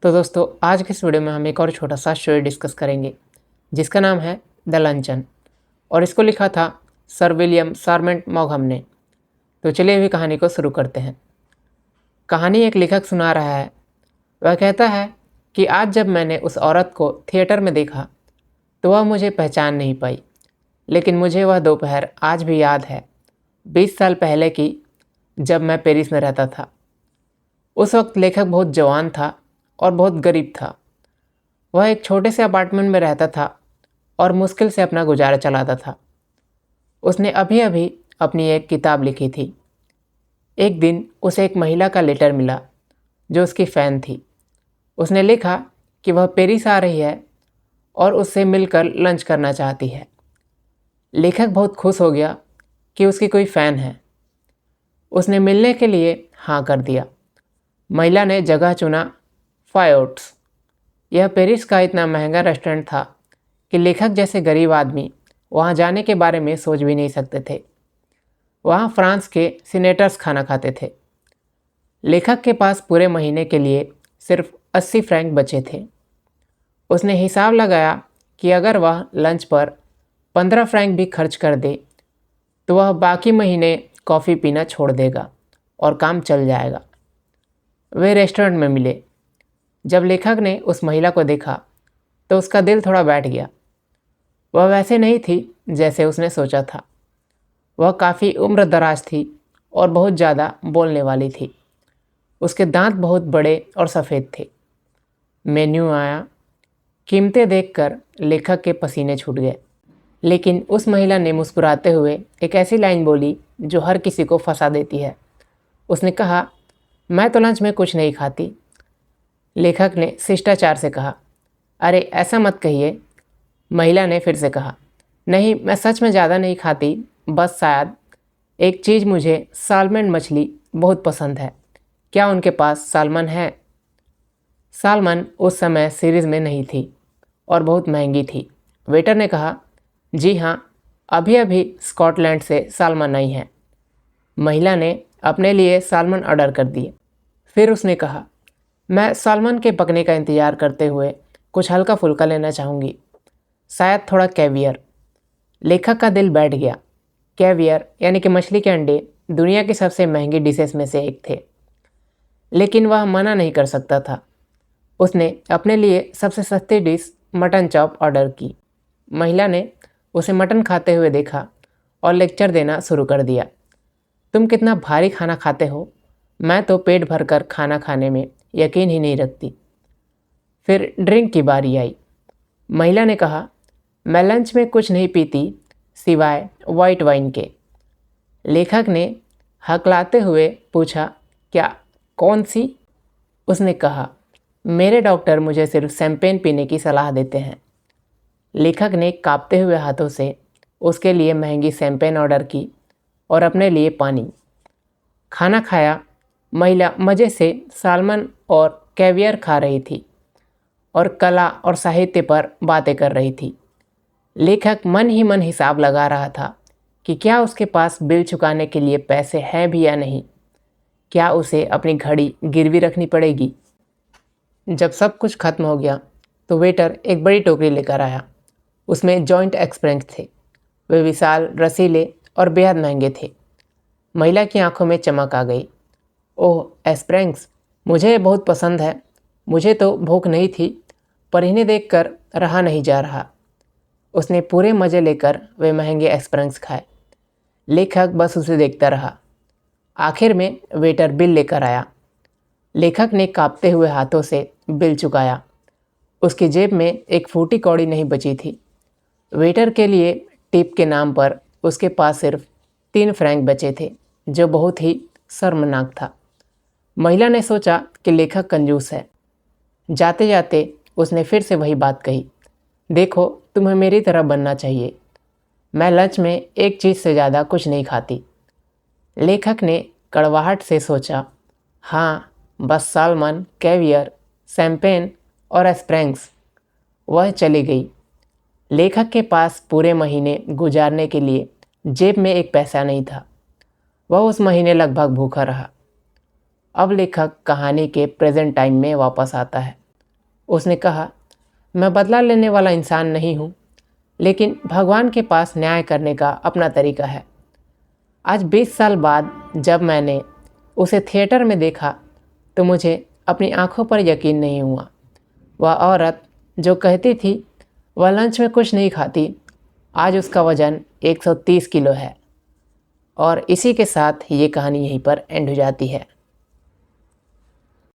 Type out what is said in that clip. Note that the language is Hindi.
तो दोस्तों आज के इस वीडियो में हम एक और छोटा सा स्टोरी डिस्कस करेंगे जिसका नाम है द लंचन और इसको लिखा था सर विलियम सारमेंट मॉघम ने। तो चलिए अभी कहानी को शुरू करते हैं। कहानी एक लेखक सुना रहा है। वह कहता है कि आज जब मैंने उस औरत को थिएटर में देखा तो वह मुझे पहचान नहीं पाई, लेकिन मुझे वह दोपहर आज भी याद है, 20 साल पहले की, जब मैं पेरिस में रहता था। उस वक्त लेखक बहुत जवान था और बहुत गरीब था। वह एक छोटे से अपार्टमेंट में रहता था और मुश्किल से अपना गुजारा चलाता था। उसने अभी अभी अपनी एक किताब लिखी थी। एक दिन उसे एक महिला का लेटर मिला जो उसकी फ़ैन थी। उसने लिखा कि वह पेरिस आ रही है और उससे मिलकर लंच करना चाहती है। लेखक बहुत खुश हो गया कि उसकी कोई फ़ैन है। उसने मिलने के लिए हाँ कर दिया। महिला ने जगह चुना फायोट्स। यह पेरिस का इतना महंगा रेस्टोरेंट था कि लेखक जैसे गरीब आदमी वहाँ जाने के बारे में सोच भी नहीं सकते थे। वहाँ फ्रांस के सीनेटर्स खाना खाते थे। लेखक के पास पूरे महीने के लिए सिर्फ 80 फ्रैंक बचे थे। उसने हिसाब लगाया कि अगर वह लंच पर 15 फ्रैंक भी खर्च कर दे तो वह बाकी महीने कॉफ़ी पीना छोड़ देगा और काम चल जाएगा। वे रेस्टोरेंट में मिले। जब लेखक ने उस महिला को देखा तो उसका दिल थोड़ा बैठ गया। वह वैसे नहीं थी जैसे उसने सोचा था। वह काफ़ी उम्र दराज थी और बहुत ज़्यादा बोलने वाली थी। उसके दांत बहुत बड़े और सफ़ेद थे। मेन्यू आया। कीमतें देखकर लेखक के पसीने छूट गए। लेकिन उस महिला ने मुस्कुराते हुए एक ऐसी लाइन बोली जो हर किसी को फंसा देती है। उसने कहा, मैं तो लंच में कुछ नहीं खाती। लेखक ने शिष्टाचार से कहा, अरे ऐसा मत कहिए। महिला ने फिर से कहा, नहीं, मैं सच में ज़्यादा नहीं खाती, बस शायद एक चीज़, मुझे सालमन मछली बहुत पसंद है। क्या उनके पास सालमन है? सालमन उस समय सीरीज़ में नहीं थी और बहुत महंगी थी। वेटर ने कहा, जी हाँ, अभी अभी स्कॉटलैंड से सालमन आई है। महिला ने अपने लिए सालमन ऑर्डर कर दिए। फिर उसने कहा, मैं सालमन के पकने का इंतज़ार करते हुए कुछ हल्का फुल्का लेना चाहूँगी, शायद थोड़ा कैवियर। लेखक का दिल बैठ गया। कैवियर यानी कि मछली के अंडे दुनिया की सबसे महंगी डिशेस में से एक थे, लेकिन वह मना नहीं कर सकता था। उसने अपने लिए सबसे सस्ती डिश मटन चॉप ऑर्डर की। महिला ने उसे मटन खाते हुए देखा और लेक्चर देना शुरू कर दिया, तुम कितना भारी खाना खाते हो, मैं तो पेट भरकर खाना खाने में यकीन ही नहीं रखती। फिर ड्रिंक की बारी आई। महिला ने कहा, मैं लंच में कुछ नहीं पीती सिवाय वाइट वाइन के। लेखक ने हकलाते हुए पूछा, क्या, कौन सी? उसने कहा, मेरे डॉक्टर मुझे सिर्फ शैंपेन पीने की सलाह देते हैं। लेखक ने कांपते हुए हाथों से उसके लिए महंगी शैंपेन ऑर्डर की और अपने लिए पानी। खाना खाया। महिला मज़े से सालमन और कैवियर खा रही थी और कला और साहित्य पर बातें कर रही थी। लेखक मन ही मन हिसाब लगा रहा था कि क्या उसके पास बिल चुकाने के लिए पैसे हैं भी या नहीं। क्या उसे अपनी घड़ी गिरवी रखनी पड़ेगी? जब सब कुछ खत्म हो गया तो वेटर एक बड़ी टोकरी लेकर आया। उसमें जॉइंट एक्सप्रेंस थे। वे विशाल, रसीले और बेहद महंगे थे। महिला की आंखों में चमक आ गई। ओह एस्प्रेंग्स, मुझे ये बहुत पसंद है। मुझे तो भूख नहीं थी, पर इन्हें देखकर रहा नहीं जा रहा। उसने पूरे मज़े लेकर वे महंगे एस्प्रेंग्स खाए। लेखक बस उसे देखता रहा। आखिर में वेटर बिल लेकर आया। लेखक ने कांपते हुए हाथों से बिल चुकाया। उसकी जेब में एक फूटी कौड़ी नहीं बची थी। वेटर के लिए टिप के नाम पर उसके पास सिर्फ 3 फ्रैंक बचे थे, जो बहुत ही शर्मनाक था। महिला ने सोचा कि लेखक कंजूस है। जाते जाते उसने फिर से वही बात कही, देखो, तुम्हें मेरी तरह बनना चाहिए। मैं लंच में एक चीज़ से ज़्यादा कुछ नहीं खाती। लेखक ने कड़वाहट से सोचा, हाँ, बस सालमन, कैवियर, शैंपेन और एस्प्रेंग्स। वह चली गई। लेखक के पास पूरे महीने गुजारने के लिए जेब में एक पैसा नहीं था। वह उस महीने लगभग भूखा रहा। अब लेखक कहानी के प्रेजेंट टाइम में वापस आता है। उसने कहा, मैं बदला लेने वाला इंसान नहीं हूँ, लेकिन भगवान के पास न्याय करने का अपना तरीका है। आज 20 साल बाद जब मैंने उसे थिएटर में देखा तो मुझे अपनी आंखों पर यकीन नहीं हुआ। वह औरत जो कहती थी वह लंच में कुछ नहीं खाती, आज उसका वज़न 130 किलो है। और इसी के साथ ये कहानी यहीं पर एंड हो जाती है।